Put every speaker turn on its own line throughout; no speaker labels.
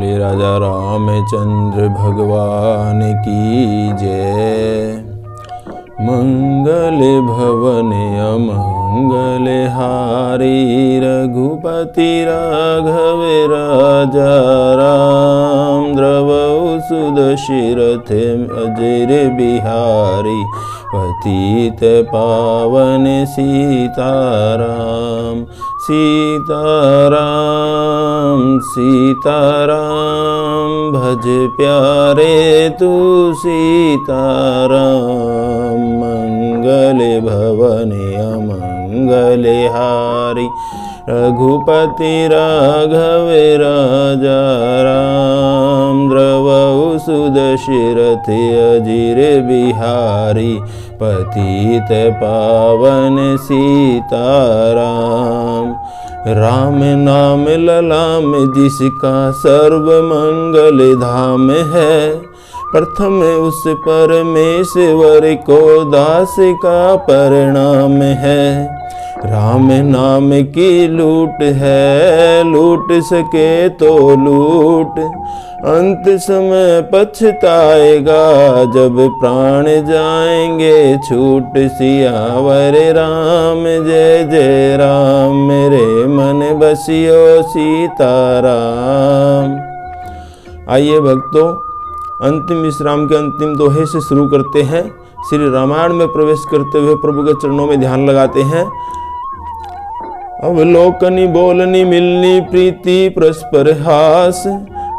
बोले राजा रामचंद्र भगवान की जय। मंगल भवन अमंगल हारी, रघुपति राघव राजा राम। द्रवहु सुदशरथ अजर बिहारी, पतित पावन सीताराम। सीताराम सीताराम भज प्यारे तू सीताराम। मंगल भवन अमंगल हारी, रघुपति राघव राजा राम। द्रवहु सुदशरथ अजिर बिहारी, पतित पावन सीताराम। राम नाम ललाम जिसका सर्व मंगल धाम है, प्रथम उस परमेश्वर को दास का परिणाम है। राम नाम की लूट है, लूट सके तो लूट, अंत समय पछताएगा जब प्राण जाएंगे छूट। सियावर राम जय जय राम, मेरे मन बसियो सीताराम। आइए भक्तों, अंतिम विश्राम के अंतिम दोहे से शुरू करते हैं। श्री रामायण में प्रवेश करते हुए प्रभु के चरणों में ध्यान लगाते हैं। अवलोकनी बोलनी मिलनी प्रीति परस्पर हास,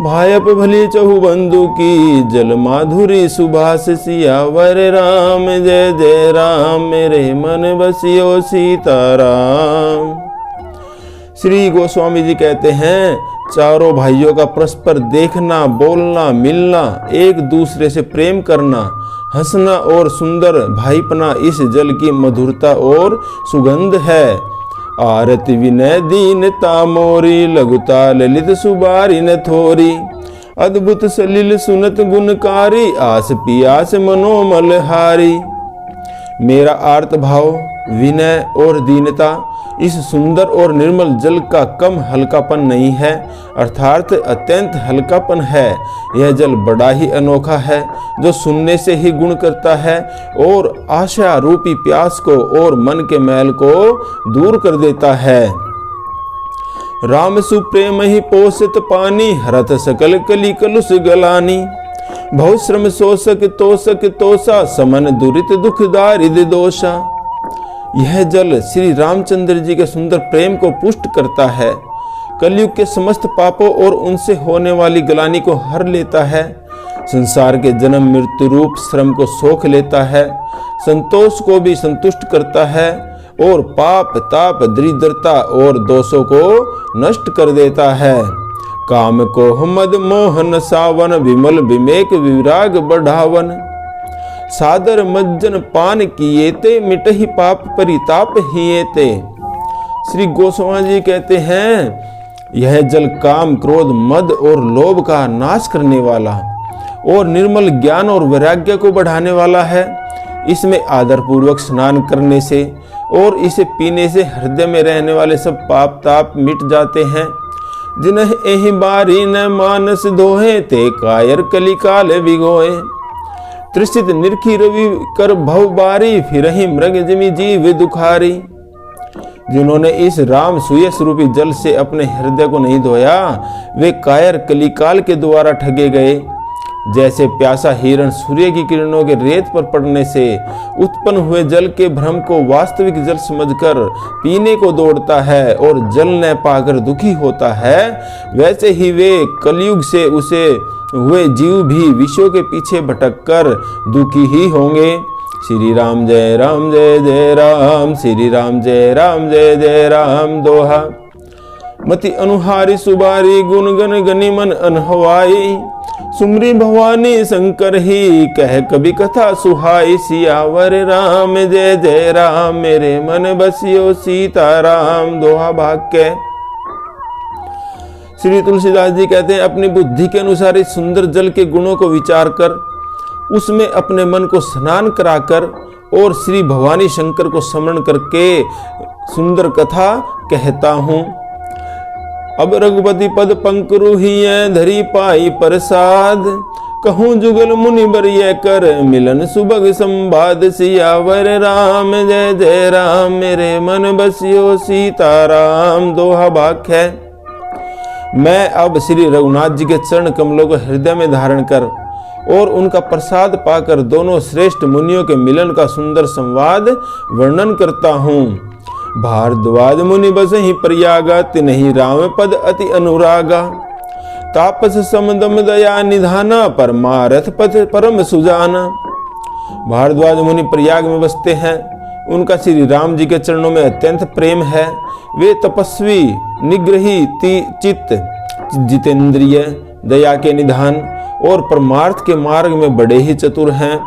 भायप भली चहु बंधु की जल माधुरी सुभाष। सियावर राम जय जय राम, मेरे मन बसियो सीताराम। श्री गोस्वामी जी कहते हैं, चारों भाइयों का परस्पर देखना, बोलना, मिलना, एक दूसरे से प्रेम करना, हंसना और सुंदर भाईपना इस जल की मधुरता और सुगंध है। आरती विनय दीनता मोरी, लघुता ललित सुबारी न थोरी। अद्भुत सलिल सुनत गुणकारी, आस पियास मनोमल हारी। मेरा आर्त भाव, विनय और दीनता इस सुंदर और निर्मल जल का कम हल्कापन नहीं है, अर्थात अत्यंत हल्कापन है। यह जल बड़ा ही अनोखा है, जो सुनने से ही गुण करता है और आशा रूपी प्यास को और मन के मैल को दूर कर देता है। राम सुप्रेम ही पोषित पानी, हरत सकल कली कलुष गलानी। बहुत श्रम शोषक तोषक तोषा, समन दुरित दुख दारिद्र दोषा। यह जल श्री रामचंद्र जी के सुंदर प्रेम को पुष्ट करता है, कलयुग के समस्त पापों और उनसे होने वाली गलानी को हर लेता है, संसार के जन्म मृत्यु रूप श्रम को सोख लेता है, संतोष को भी संतुष्ट करता है और पाप ताप दरिद्रता और दोषों को नष्ट कर देता है। काम को मद मोहन सावन, विमल विवेक विराग बढ़ावन। सादर मज्जन पान किए ते, मिटहि पाप परिताप हिए ते। श्री गोस्वामी जी कहते हैं, यह जल काम क्रोध मद और लोभ का नाश करने वाला और निर्मल ज्ञान और वैराग्य को बढ़ाने वाला है। इसमें आदर पूर्वक स्नान करने से और इसे पीने से हृदय में रहने वाले सब पाप ताप मिट जाते हैं। जिन्ह एहि बारी न मानस धोहे, ते कायर कलिकाल विगोए। त्रिषित निरखी रवि कर भव बारी, फिर ही मृग जिमि जीव दुखारी। जिन्होंने इस राम सुयस रूपी जल से अपने हृदय को नहीं धोया, वे कायर कलिकाल के द्वारा ठगे गए। जैसे प्यासा हिरण सूर्य की किरणों के रेत पर पड़ने से उत्पन्न हुए जल के भ्रम को वास्तविक जल समझकर पीने को दौड़ता है और जल न पाकर दुखी होता है, वैसे ही वे कलयुग से उसे हुए जीव भी विषयों के पीछे भटककर दुखी ही होंगे। श्री राम जय जय राम, श्री राम जय जय राम। दोहा। मति अनुहारी सुबारी, गुण गन गनि मन अनहवाई। सुमरी भवानी शंकर ही, कह कभी कथा सुहाई। सियावर राम जय जय राम, मेरे मन बसियो सीताराम। दोहा भाग्य। श्री तुलसीदास जी कहते हैं, अपनी बुद्धि के अनुसार इस सुंदर जल के गुणों को विचार कर उसमें अपने मन को स्नान कराकर और श्री भवानी शंकर को स्मरण करके सुंदर कथा कहता हूँ। अब रघुपति पद पंकरु ही धरी पाई प्रसाद, कहूँ जुगल मुनि बरिय कर मिलन सुबग संवाद। सियावर राम जय जय राम, मेरे मन बसियो सीताराम। दोहा वाक्य है। मैं अब श्री रघुनाथ जी के चरण कमलों को हृदय में धारण कर और उनका प्रसाद पाकर दोनों श्रेष्ठ मुनियों के मिलन का सुंदर संवाद वर्णन करता हूँ। भारद्वाज मुनि बसहि प्रयागा, तिन्हि राम पद अति अनुरागा। तापस समदम दया निधाना, परमारथ पथ परम सुजाना। भारद्वाज मुनि प्रयाग में बसते हैं। उनका श्री राम जी के चरणों में अत्यंत प्रेम है। वे तपस्वी, निग्रही चित्त, जितेंद्रिय, दया के निधान और परमार्थ के मार्ग में बड़े ही चतुर हैं।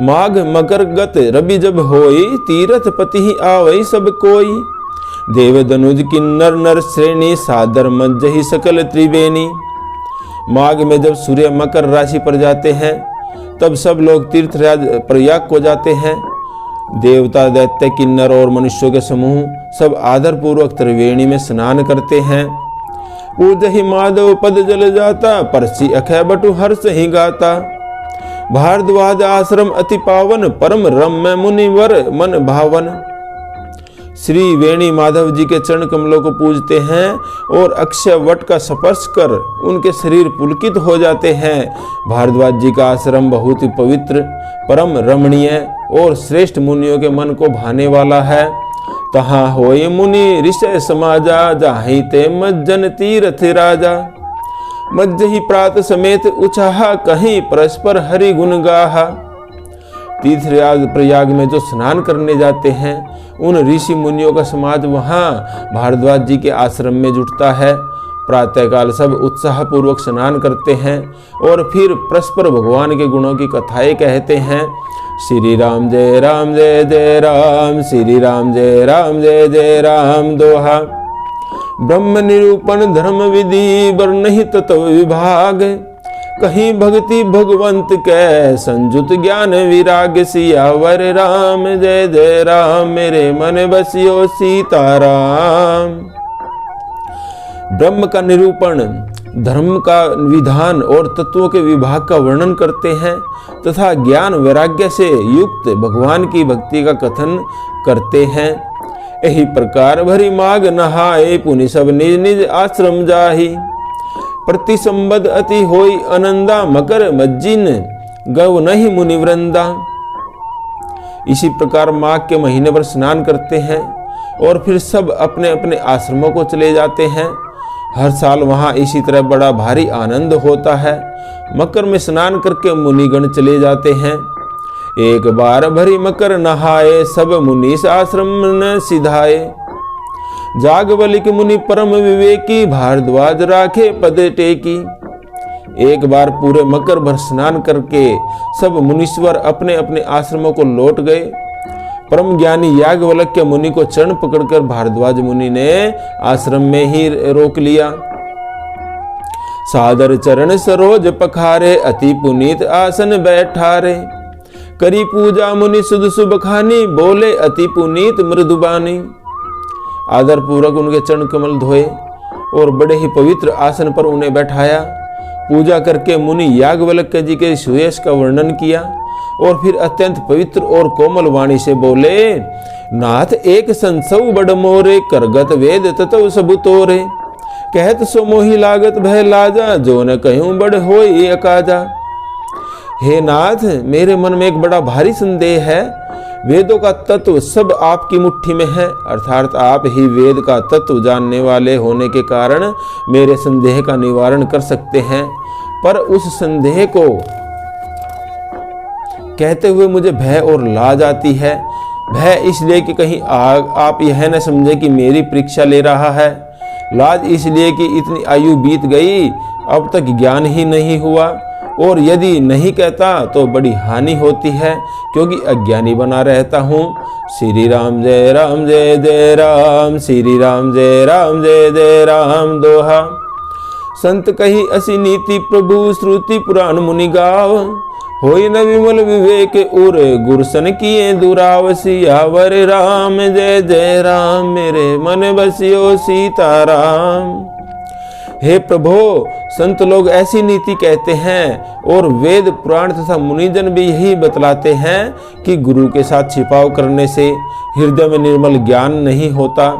माघ मकर गत रवि जब होई, तीरथ पति ही आवई सब कोई। देव दनुज किन्नर नर श्रेणी, सादर मज्जहि सकल त्रिवेणी। माघ में जब सूर्य मकर राशि पर जाते हैं तब सब लोग तीर्थराज प्रयाग को जाते हैं। देवता, दैत्य, किन्नर और मनुष्यों के समूह सब आदर पूर्वक त्रिवेणी में स्नान करते हैं। पूजहि माधव पद जल जाता, परसी अखय बटु हर्ष ही गाता। भारद्वाज आश्रम अति पावन, परम रम्य मुनिवर मन भावन। श्री वेणी माधव जी के चरण कमलों को पूजते हैं और अक्षय वट का स्पर्श कर उनके शरीर पुलकित हो जाते हैं। भारद्वाज जी का आश्रम बहुत ही पवित्र, परम रमणीय और श्रेष्ठ मुनियों के मन को भाने वाला है। तहाँ होय मुनि ऋषय समाजा, जाहि ते मज्जन तीरथ राजा। मज्जहि प्रात समेत उचाहा, कहीं परस्पर हरि गुण गाहा। तीर्थराज प्रयाग में जो स्नान करने जाते हैं उन ऋषि मुनियों का समाज वहाँ भारद्वाज जी के आश्रम में जुटता है। प्रातःकाल सब उत्साह पूर्वक स्नान करते हैं और फिर परस्पर भगवान के गुणों की कथाएं कहते हैं। श्री राम जय राम जय जय राम, श्री राम जय राम जय जय राम। दोहा। ब्रह्म निरूपण धर्म विधि, बरनहि तत्व विभाग। कहीं भक्ति भगवंत कै, संजुत ज्ञान विराग। सियावर राम जय जय राम, मेरे मन बसियो सीताराम। ब्रह्म का निरूपण, धर्म का विधान और तत्वों के विभाग का वर्णन करते हैं तथा ज्ञान वैराग्य से युक्त भगवान की भक्ति का कथन करते हैं। यही प्रकार भरी माघ नहाए, पुनि सब निज निज आश्रम जाहि। प्रति संबद अति होई आनंदा, मकर मज्जिन गव नहीं मुनि वृंदा। इसी प्रकार माघ के महीने पर स्नान करते हैं और फिर सब अपने अपने आश्रमों को चले जाते हैं। हर साल वहां इसी तरह बड़ा भारी आनंद होता है। मकर में स्नान करके मुनिगण चले जाते हैं। एक बार भरी मकर नहाए, सब मुनीस आश्रम न सिधाए। जागवलिक मुनि परम विवेकी, भारद्वाज राखे पद टेकी। एक बार पूरे मकर भर स्नान करके सब मुनीश्वर अपने अपने आश्रमों को लौट गए। परम ज्ञानी याज्ञवल्क्य मुनि को चरण पकड़कर भारद्वाज मुनि ने आश्रम में ही रोक लिया। सादर चरण सरोज पखारे, अति पुनीत आसन बैठारे। करी पूजा मुनि सुध सुब खानी, बोले अति पुनीत मृदुबानी। आदर पूर्वक उनके चरण कमल धोए और बड़े ही पवित्र आसन पर उन्हें बैठाया। पूजा करके मुनि याज्ञवल्क्य जी के सुयश का वर्णन किया और फिर अत्यंत पवित्र और कोमल वाणी से बोले, नाथ एक संसव बड़ मोरे, करगत वेद ततव सबु तोरे। कहत सो मोहि लागत भय लाजा, जो न कहूं बड़ होई अकाजा। हे नाथ, मेरे मन में एक बड़ा भारी संदेह है। वेदों का तत्व सब आपकी मुट्ठी में है, अर्थात आप ही वेद का तत्व जानने वाले होने के कारण मेरे संदेह का निवारण कर सकते हैं। पर उस संदेह को कहते हुए मुझे भय और लाज आती है। भय इसलिए कि कहीं आप यह न समझे कि मेरी परीक्षा ले रहा है। लाज इसलिए कि इतनी आयु बीत गई, अब तक ज्ञान ही नहीं हुआ, और यदि नहीं कहता तो बड़ी हानि होती है क्योंकि अज्ञानी बना रहता हूँ। श्री राम जय राम जय जय राम, श्री राम जय राम जय जय राम। दोहा। संत कही असी नीति प्रभु, श्रुति पुराण मुनि गाव। होई न विमल विवेक उर गुरसन किए दुराव सियावर राम जय जय राम मेरे मन बसियो सीताराम। हे प्रभो, संत लोग ऐसी नीति कहते हैं और वेद पुराण तथा मुनिजन भी यही बतलाते हैं कि गुरु के साथ छिपाव करने से हृदय में निर्मल ज्ञान नहीं होता।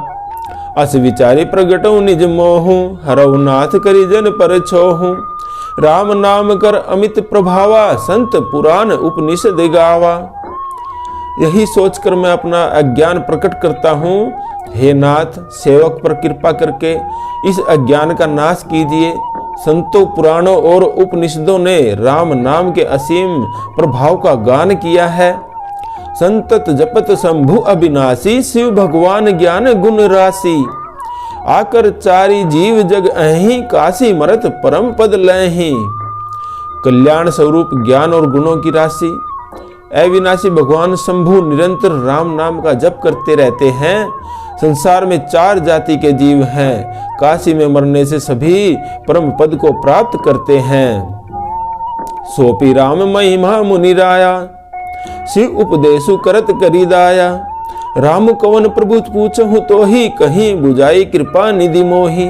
अस विचारी प्रगटो निज मोहु हरऊ नाथ करि जन पर छोहु। राम नाम कर अमित प्रभावा संत पुराण उपनिषद गावा। यही सोचकर मैं अपना अज्ञान प्रकट करता हूँ। हे नाथ, सेवक पर कृपा करके इस अज्ञान का नाश कीजिए। संतों, पुराणों और उपनिषदों ने राम नाम के असीम प्रभाव का गान किया है। संतत जपत शंभु अविनाशी शिव भगवान ज्ञान गुण राशि। आकर चारी जीव जग अहि काशी मरत परम पद लहि। कल्याण स्वरूप ज्ञान और गुणों की राशि अविनाशी भगवान शंभु निरंतर राम नाम का जप करते रहते हैं। संसार में 4 जाति के जीव हैं। काशी में मरने से सभी परम पद को प्राप्त करते हैं। सोपी राम महिमा मुनिराया शिव उपदेशु करत करिदाया। राम कवन प्रभु पूछहु तो ही कहीं बुझाई कृपा निधि मोही।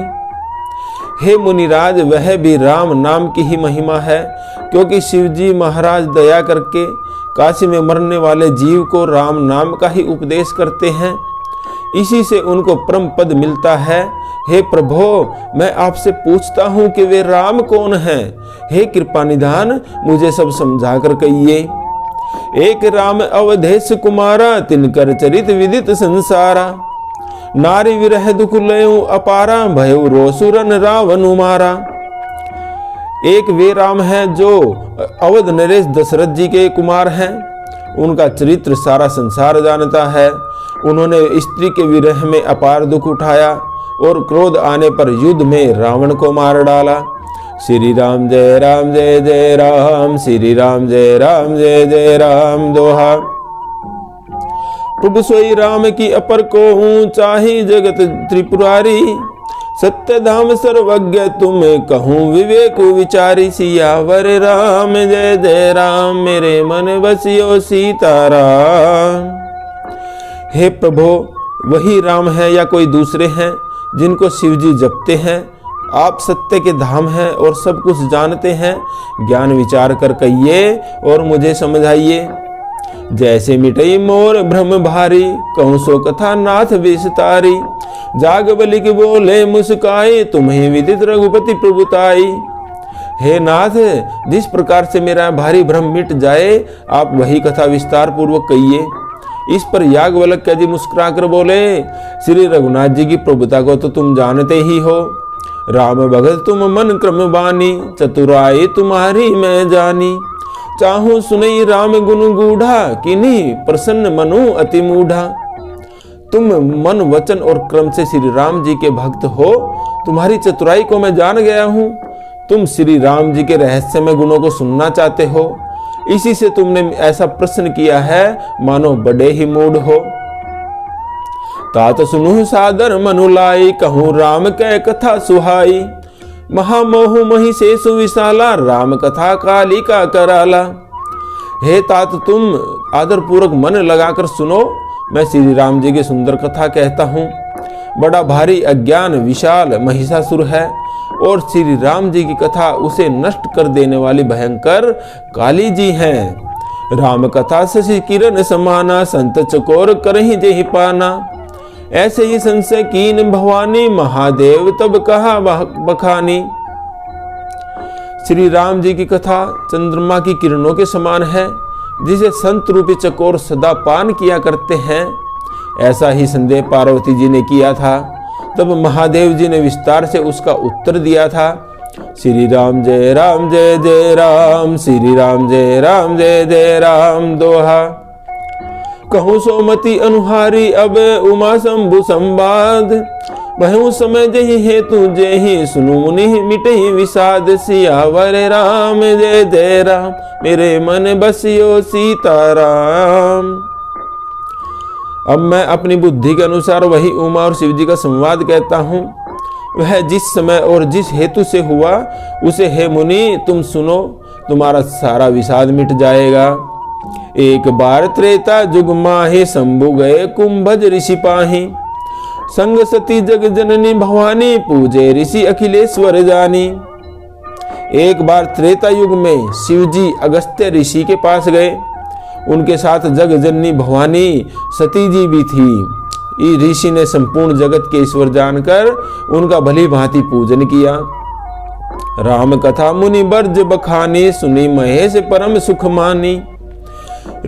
हे मुनिराज, वह भी राम नाम की ही महिमा है, क्योंकि शिवजी महाराज दया करके काशी में मरने वाले जीव को राम नाम का ही उपदेश करते हैं। इसी से उनको परम पद मिलता है। हे प्रभो, मैं आपसे पूछता हूँ कि वे राम कौन हैं? हे कृपा निधान, मुझे सब समझा कर कहिए। एक राम अवधेश कुमारा तिनकर चरित विदित संसारा। नारी विरह दुख लयो अपारा भयो रोसुरन रावण मारा। एक वे राम हैं जो अवध नरेश दशरथ जी के कुमार हैं। उनका चरित्र सारा संसार जानता है। उन्होंने स्त्री के विरह में अपार दुख उठाया और क्रोध आने पर युद्ध में रावण को मार डाला। श्री राम जय जय राम, श्री राम जय जय राम दोहा। प्रभु सोई राम की अपर को हूँ चाही जगत त्रिपुरारी। सत्य धाम सर्वज्ञ तुम कहूँ विवेक विचारी। सियावर राम जय जय राम मेरे मन बसियो सीताराम। हे प्रभु, वही राम है या कोई दूसरे हैं जिनको शिवजी जपते हैं? आप सत्य के धाम हैं और सब कुछ जानते हैं। ज्ञान विचार कर कहिए और मुझे समझाइए। जैसे मिटई मोर भ्रम भारी कहूँ सो कथा नाथ विस्तारी। जाग बलिक बोले मुस्काए तुम्हें विदित रघुपति प्रभुताई। हे नाथ, जिस प्रकार से मेरा भारी भ्रम मिट जाए आप वही कथा विस्तार पूर्वक कहिए। इस पर याज्ञवल्क्य जी मुस्कुरा कर बोले, श्री रघुनाथ जी की प्रभुता को तो तुम जानते ही हो। राम भगत तुम मन क्रम बानी चतुराई तुम्हारी मैं जानी। चाहूं सुनई राम गुण गूढ़ा किन्हीं प्रसन्न मनु अति मूढ़ा। तुम मन वचन और क्रम से श्री राम जी के भक्त हो। तुम्हारी चतुराई को मैं जान गया हूँ। तुम श्री राम जी के रहस्यमय गुणों को सुनना चाहते हो, इसी से तुमने ऐसा प्रश्न किया है मानो बड़े ही मूढ़ हो। तात सुनु सादर मनु लाई कहूँ राम कै कथा सुहाई। महामोह मही से सुविशाला राम कथा काली का कराला। हे तात, तुम आदर पूर्वक मन लगाकर सुनो। मैं श्री राम जी की सुंदर कथा कहता हूँ। बड़ा भारी अज्ञान विशाल महिषासुर है और श्री राम जी की कथा उसे नष्ट कर देने वाली भयंकर काली जी हैं। राम कथा शशि किरण समाना संत चकोर करहि जेहि पाना। ऐसे ही संशय कीन भवानी महादेव तब कहा बखानी। श्री राम जी की कथा चंद्रमा की किरणों के समान है, जिसे संत रूपी चकोर सदा पान किया करते हैं। ऐसा ही संदेह पार्वती जी ने किया था। तब महादेव जी ने विस्तार से उसका उत्तर दिया था। श्री राम जय जय राम, श्री राम जय जय राम दोहा। कहूँ सोमति अनुहारी अब उमा शंभु संवाद। बहु समय जही हेतु जेहि सुनु मुनि मिटहि विषाद। सियावर राम जय जय राम मेरे मन बसियो सीताराम। अब मैं अपनी बुद्धि के अनुसार वही उमा और शिव जी का संवाद कहता हूँ। वह जिस समय और जिस हेतु से हुआ उसे हे मुनि तुम सुनो। तुम्हारा सारा विषाद मिट जाएगा। एक बार त्रेता जुग माहे शंभु गए कुंभज ऋषि पाही। संग सती जग जननी भवानी पूजे ऋषि अखिलेश्वर जानी। एक बार त्रेता युग में शिव जी अगस्त्य ऋषि के पास गए। उनके साथ जग जननी भवानी सती जी भी थी। ऋषि ने संपूर्ण जगत के ईश्वर जानकर उनका भली भांति पूजन किया। राम कथा मुनि बर्ज बखानी सुनी महेश परम सुख मानी।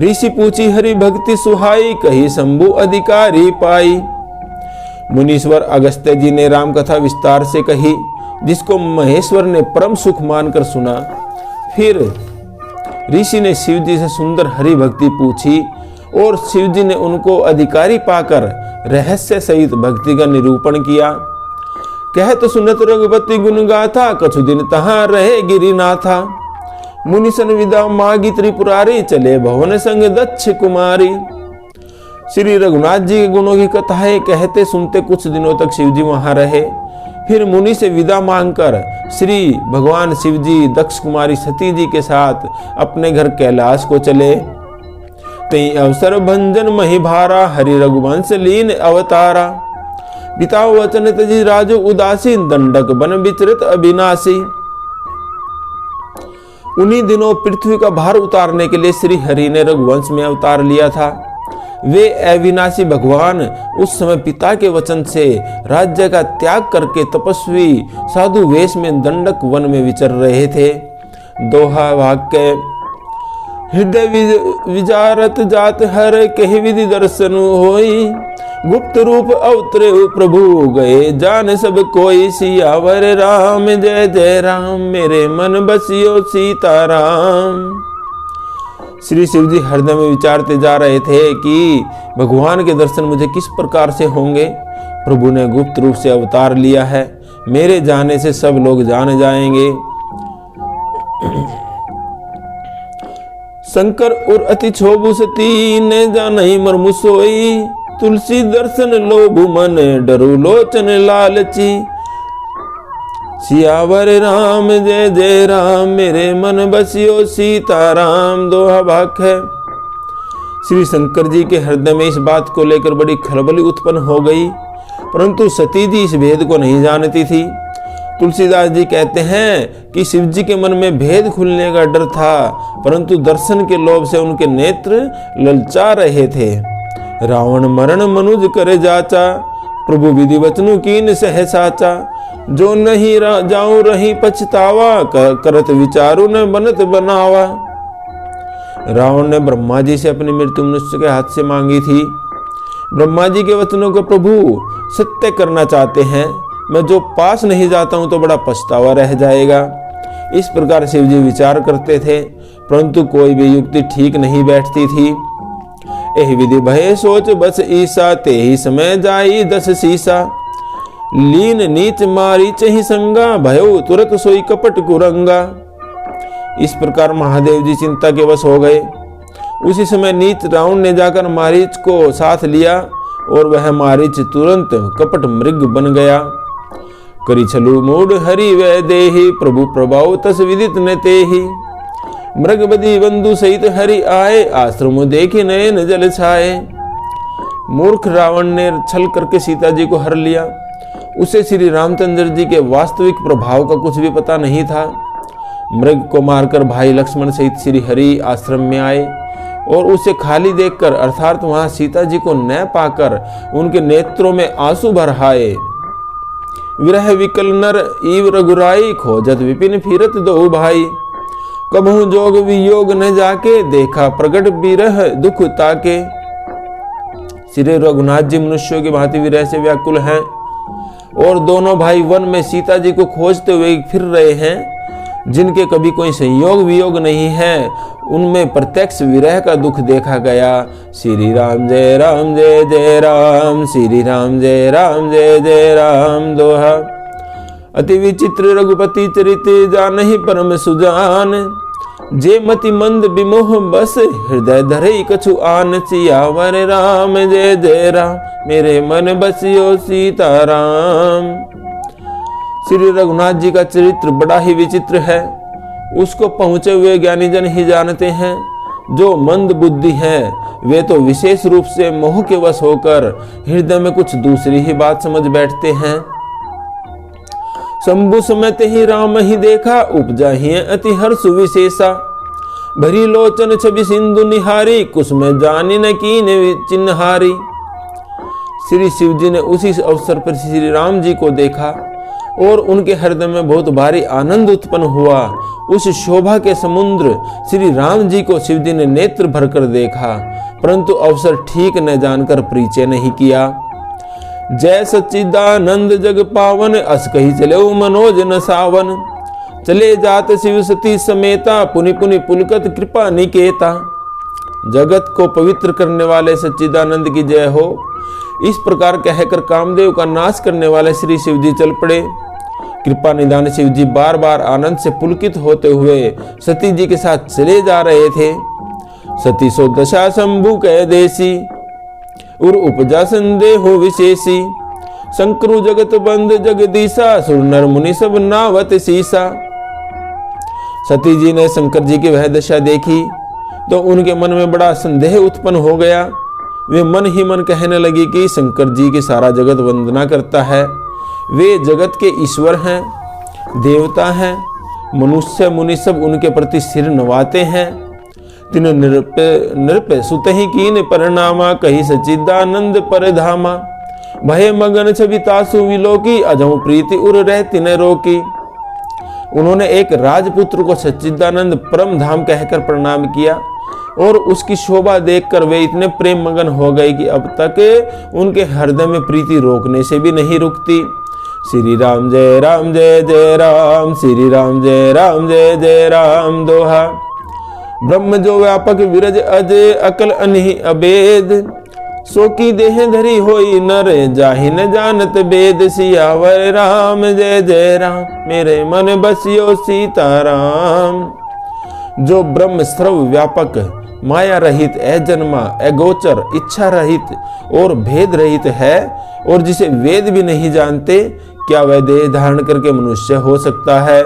ऋषि पूछी हरि भक्ति सुहाई कही शंभु अधिकारी पाई। मुनीश्वर अगस्त्य जी ने राम कथा विस्तार से कही जिसको महेश्वर ने परम सुख मानकर सुना। फिर ऋषि ने शिव जी से सुंदर हरि भक्ति पूछी और शिव जी ने उनको अधिकारी पाकर रहस्य सहित भक्ति का निरूपण किया। कहत सुनत रघुपति गुण गाथा कछु दिन तहां रहे गिरिनाथा। मुनिसन विदा मागी त्रिपुरारी चले भवन संग दक्ष कुमारी। श्री रघुनाथ जी के गुणों की कथाएं कहते सुनते कुछ दिनों तक शिव जी वहां रहे। फिर मुनि से विदा मांगकर श्री भगवान शिव जी दक्ष कुमारी सती जी के साथ अपने घर कैलाश को चले। तई अवसर भंजन मही भारा हरि रघुवंश लीन अवतारा। बिताओ वचन तजी राजु उदासी दंडक बन विचरित अविनाशी। उन्हीं दिनों पृथ्वी का भार उतारने के लिए श्री हरि ने रघुवंश में अवतार लिया था। वे अविनाशी भगवान उस समय पिता के वचन से राज्य का त्याग करके तपस्वी साधु वेश में दंडक वन में विचर रहे थे। दोहा वाक्य हृदय विचारत जात हर कहि विधि दर्शन होई। गुप्त रूप अवतरे प्रभु गए जान सब कोई। सियावर राम जय जय राम मेरे मन बसियो सीताराम। श्री शिव जी हृदय में विचारते जा रहे थे कि भगवान के दर्शन मुझे किस प्रकार से होंगे। प्रभु ने गुप्त रूप से अवतार लिया है, मेरे जाने से सब लोग जान जाएंगे। शंकर और अति क्षोभु सती ने जानहि मर्मु सोई। तुलसी दर्शन लोभु मन डरु लोचन लालची। सियावर राम जय जय राम मेरे मन बसियो सीताराम। दोहा वाक्य है। श्री शंकर जी के हृदय में इस बात को लेकर बड़ी खलबली उत्पन्न हो गई, परंतु सती जी इस भेद को नहीं जानती थी। तुलसीदास जी कहते हैं कि शिव जी के मन में भेद खुलने का डर था, परंतु दर्शन के लोभ से उनके नेत्र ललचा रहे थे। रावण मरण मनुज करे जाचा प्रभु विधि वचनु कीन सह साचा। जो नहीं जाऊं रही पछतावा करत विचारू न बनत बनावा। रावण ने ब्रह्मा जी से अपनी मृत्यु मनुष्य के हाथ से मांगी थी। ब्रह्मा जी के वचनों को प्रभु सत्य करना चाहते हैं, मैं जो पास नहीं जाता हूं तो बड़ा पछतावा रह जाएगा। इस प्रकार शिव जी विचार करते थे, परंतु कोई भी युक्ति ठीक नहीं बैठती थी। एहि विधि भय सोच बस ईसा ते ही समय जाई दस सीसा। लीन नीच मारी चही संगा भयो तुरत सोई कपट कुरंगा। इस प्रकार महादेव जी चिंता के वश हो गए। उसी समय नीच रावण ने जाकर मारीच को साथ लिया और वह मारीच तुरंत कपट मृग बन गया। करी छलु मूड हरि वै देहि प्रभु प्रभाव तस विदित न तेहि। मृगबदी बंधु सहित हरि आए आश्रम देखे नयन जल छाए। मूर्ख रावण ने छल करके सीता जी को हर लिया। उसे श्री रामचंद्र जी के वास्तविक प्रभाव का कुछ भी पता नहीं था। मृग को मारकर भाई लक्ष्मण सहित श्री हरि आश्रम में आए और उसे खाली देखकर अर्थात वहां सीता जी को न पाकर उनके नेत्रों में आंसू भराए। विरह विकल नर ईव रघुराई खोजत विपिन फिरत दो भाई। कबहू जोग वियोग न जाके देखा प्रगट विरह दुख ताके। श्री रघुनाथ जी मनुष्यों की भांति विरह से व्याकुल हैं और दोनों भाई वन में सीता जी को खोजते हुए फिर रहे हैं। जिनके कभी कोई संयोग वियोग नहीं है, उनमें प्रत्यक्ष विरह का दुख देखा गया। श्री राम जय जय राम, श्री राम जय जय राम। दोहा अति विचित्र रघुपति चरित जानहि परम सुजान। जे मति मंद विमोह बस हृदय धरई कछु आन। सियावर राम जय जय राम मेरे मन बसियो सीताराम। श्री रघुनाथ जी का चरित्र बड़ा ही विचित्र है। उसको पहुंचे हुए ज्ञानी जन ही जानते हैं। जो मंद बुद्धि हैं वे तो विशेष रूप से मोह के वश होकर हृदय में कुछ दूसरी ही बात समझ बैठते हैं। शंभु समेत ही राम ही देखा, उपजा ही अति हर्ष विशेषा। भरी लोचन छवि सिंधु निहारी, कुसुम जानी न कीन चिन्हारी। श्री शिव जी ने उसी अवसर पर श्री राम जी को देखा और उनके हृदय में बहुत भारी आनंद उत्पन्न हुआ। उस शोभा के समुद्र श्री राम जी को शिव जी ने नेत्र भरकर देखा, परंतु अवसर ठीक न जानकर परिचय नहीं किया। जय सच्चिदानंद जग पावन, अस कही चले मनोज न सावन। चले जात शिव सती समेता, पुनि पुनि पुलकत कृपा निकेता। जगत को पवित्र करने वाले सच्चिदानंद की जय हो। इस प्रकार कहकर कामदेव का नाश करने वाले श्री शिव जी चल पड़े। कृपा निधान शिव जी बार बार आनंद से पुलकित होते हुए सती जी के साथ चले जा रहे थे। सती सो दशा शंभु कह देसी, उर उपजा संदेह हो विशेषी। शंकरु जगत बंद जगदीशा, सुर नर मुनि सब नावत सीसा। सती जी ने शंकर जी की वह दशा देखी तो उनके मन में बड़ा संदेह उत्पन्न हो गया। वे मन ही मन कहने लगी कि शंकर जी की सारा जगत वंदना करता है, वे जगत के ईश्वर हैं, देवता हैं, मनुष्य मुनि सब उनके प्रति सिर नवाते हैं। तिन नृप सुत ही कीन परिणामा, कही सच्चिदानंद परधामा। भय मगन छवि तासु विलोकी, अजहु प्रीति उर रह तिन रोकी। उन्होंने एक राजपुत्र को सच्चिदानंद परम धाम कहकर प्रणाम किया और उसकी शोभा देखकर वे इतने प्रेम मगन हो गए कि अब तक उनके हृदय में प्रीति रोकने से भी नहीं रुकती। श्री राम जय राम जय जय राम, श्री राम जय राम जय जय राम। दोहा। ब्रह्म जो व्यापक विरज अजय, अकल अनहि अभेद। सो की देह धरी होई नर, जाहि न जानत वेद। सियावर राम जय जय राम, मेरे मन बसियो सीताराम। जो ब्रह्म सर्व व्यापक, माया रहित, अजन्मा, अगोचर, इच्छा रहित और भेद रहित है और जिसे वेद भी नहीं जानते, क्या वह देह धारण करके मनुष्य हो सकता है।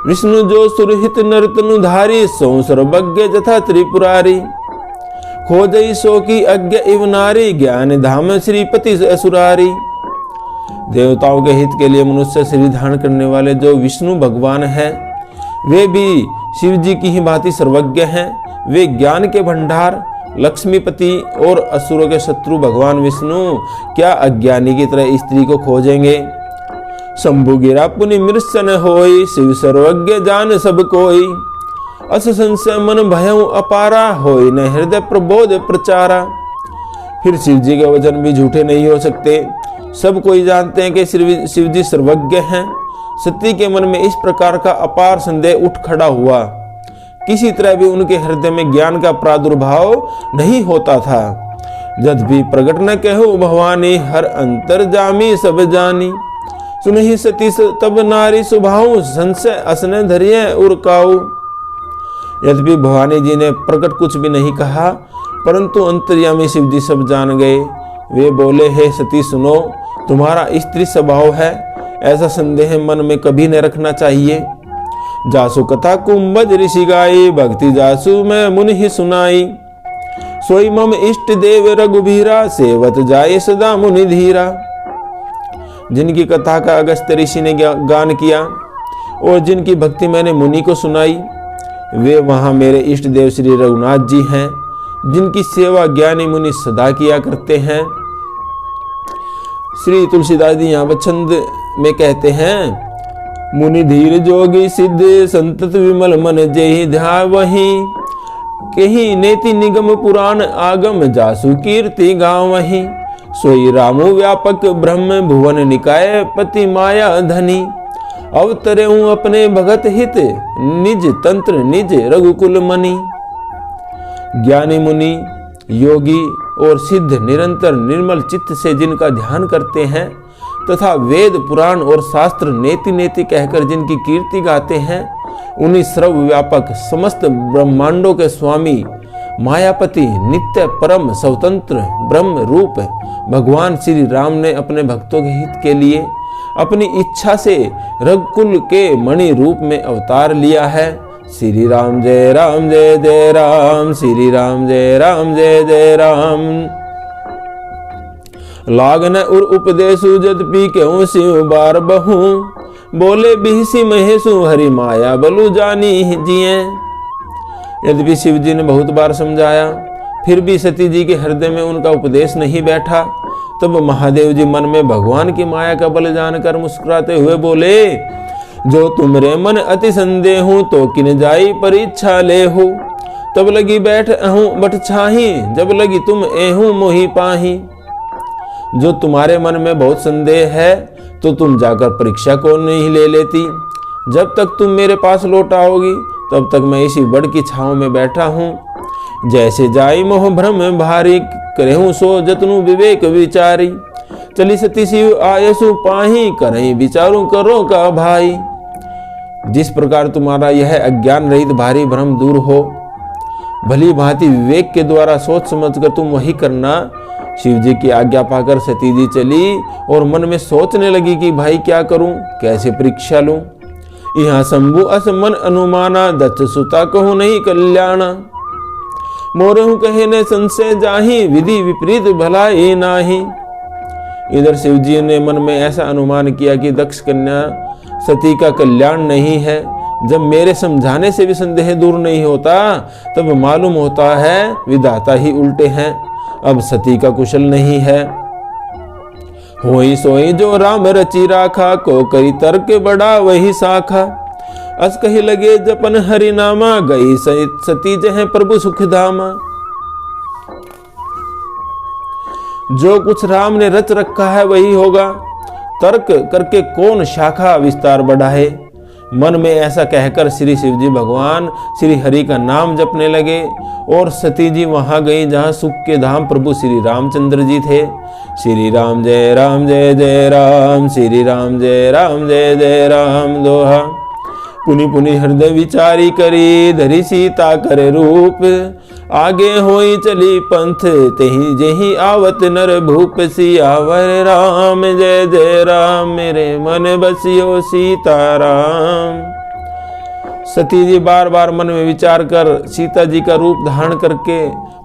विष्णु जो सुरहित नरतनुधारी, सो सर्वज्ञ जथा त्रिपुरारी। खोजई सो की अज्ञ इव नारी, ज्ञान धाम श्रीपति असुरारी। देवताओं के हित के लिए मनुष्य शरीर धारण करने वाले जो विष्णु भगवान हैं, वे भी शिव जी की ही भांति सर्वज्ञ हैं। वे ज्ञान के भंडार, लक्ष्मीपति और असुरों के शत्रु भगवान विष्णु क्या अज्ञानी की तरह स्त्री को खोजेंगे। शंभु गिरा पुनि मृत्सन होई, शिव सर्वज्ञ जान सब कोई। अस संशय मन भयउ अपारा, होई न हृदय प्रबोध प्रचारा। फिर शिव जी के वचन भी झूठे नहीं हो सकते। सब कोई जानते हैं कि शिव जी सर्वज्ञ हैं। सती के मन में इस प्रकार का अपार संदेह उठ खड़ा हुआ। किसी तरह भी उनके हृदय में ज्ञान का प्रादुर्भाव नहीं होता था। जद भी प्रकट न कहो भवानी, हर अंतर जामी सब जानी। सुनहि सती तब नारी सुभाऊ, संशय असने धरिय उरकाऊ। यद्यपि भवानी जी ने प्रकट कुछ भी नहीं कहा, परंतु अंतर्यामी शिव जी सब जान गए। वे बोले, हे सती सुनो, तुम्हारा स्त्री स्वभाव है, ऐसा संदेह मन में कभी न रखना चाहिए। जासु कथा कुंभज ऋषि गाई, भक्ति जासु मैं मुनि ही सुनाई। सोई मम इष्ट देव रघुबीरा, सेवत जाए सदा मुनि धीरा। जिनकी कथा का अगस्त्य ऋषि ने गान किया और जिनकी भक्ति मैंने मुनि को सुनाई, वे वहां मेरे इष्ट देव श्री रघुनाथ जी हैं, जिनकी सेवा ज्ञानी मुनि सदा किया करते हैं। श्री तुलसीदास जी यहाँ पर छंद में कहते हैं, मुनि धीर जोगी सिद्ध, संतत विमल मन जेहि ध्यावहि। कहीं नेति निगम पुराण आगम, जासु कीर्ति गावहि। सोई रामु व्यापक ब्रह्म, भुवन निकाय पति माया धनी। अवतरे हूँ अपने भगत हित, निज तंत्र निज रघुकुल मणि। ज्ञानी मुनि, योगी और सिद्ध निरंतर निर्मल चित्त से जिनका ध्यान करते हैं तथा वेद पुराण और शास्त्र नेति नेति कहकर जिनकी कीर्ति गाते हैं, उन्हीं सर्वव्यापक समस्त ब्रह्मांडों के स्वामी मायापति नित्य परम स्वतंत्र ब्रह्म रूप भगवान श्री राम ने अपने भक्तों के हित के लिए अपनी इच्छा से रघुकुल के मणि रूप में अवतार लिया है। श्री राम जय राम जय जय राम, श्री राम जय राम जय जय राम। लागन उर उपदेशु जदपि क्यों शिव बार बहु, बोले बिहसी महेशु हरि माया बलु जानी जिए। यद्यपि शिव जी ने बहुत बार समझाया, फिर भी सती जी के हृदय में उनका उपदेश नहीं बैठा। तब महादेव जी मन में भगवान की माया का बल जानकर मुस्कुराते हुए बोले, जो तुमरे मन अति संदेह हूं तो किन जाई परीक्षा ले हो। तब लगी बैठ अहूं बट छाही, जब लगी तुम एहूं मोहि पाही। जो तुम्हारे मन में बहुत संदेह है तो तुम जाकर परीक्षा को नहीं ले लेती। जब तक तुम मेरे पास लौट आओगी तब तक मैं इसी बड़ की छांव में बैठा हूँ। जैसे जाई मोह भ्रम भारी, करहूं सो जतनु विवेक विचारी। चली सती शिव आयसु पाही, करही विचारू करो का भाई। जिस प्रकार तुम्हारा यह अज्ञान रहित भारी भ्रम दूर हो, भली भांति विवेक के द्वारा सोच समझकर तुम वही करना। शिव जी की आज्ञा पाकर सती जी चली और मन में सोचने लगी कि भाई क्या करूं, कैसे परीक्षा लूं। यहाँ शंभु अस मन अनुमाना, दत्त सुता कहूं नहीं कल्याणा। मोरहु कहे ने संशय जाही, विधि विपरीत भलाई नाही। इधर शिव जी ने मन में ऐसा अनुमान किया कि दक्ष कन्या सती का कल्याण नहीं है। जब मेरे समझाने से भी संदेह दूर नहीं होता, तब मालूम होता है विधाता ही उल्टे हैं। अब सती का कुशल नहीं है। होई सोई जो राम रची राखा, को करी तर्क बड़ा वही साखा। अस कही लगे जपन हरि नामा, गई सती जह प्रभु सुख धामा। जो कुछ राम ने रच रखा है वही होगा, तर्क करके कौन शाखा विस्तार बढ़ाए। मन में ऐसा कहकर श्री शिव जी भगवान श्री हरि का नाम जपने लगे और सती जी वहां गई जहां सुख के धाम प्रभु श्री रामचंद्र जी थे। श्री राम जय राम जय जय राम, श्री राम जय राम जय जय राम। दोहा। पुनि पुनि हृदय विचारी करी, धरी सीता करे रूप। आगे होई चली पंथ, तेहि जेहि आवत नर भूप। सियावर राम जय जय राम, मेरे मन बसियो सीताराम। सती जी बार बार मन में विचार कर सीता जी का रूप धारण करके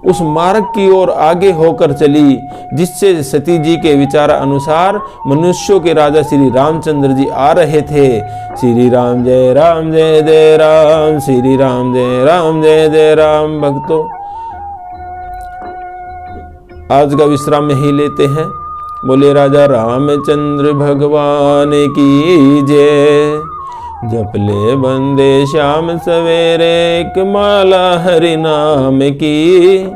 उस मार्ग की ओर आगे होकर चली, जिससे सती जी के विचार अनुसार मनुष्यों के राजा श्री रामचंद्र जी आ रहे थे। श्री राम जय राम जय जय राम, श्री राम जय राम जय जय राम। भक्तों, आज का विश्राम यही लेते हैं। बोले राजा रामचंद्र भगवान की जय। जप ले बंदे श्याम सवेरे, एक माला हरि नाम की।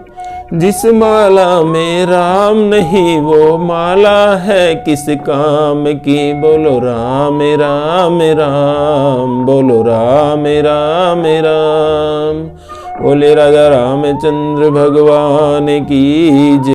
जिस माला में राम नहीं वो माला है किस काम की। बोलो राम राम राम, बोलो राम राम राम। बोले राजा रामचंद्र भगवान की जय।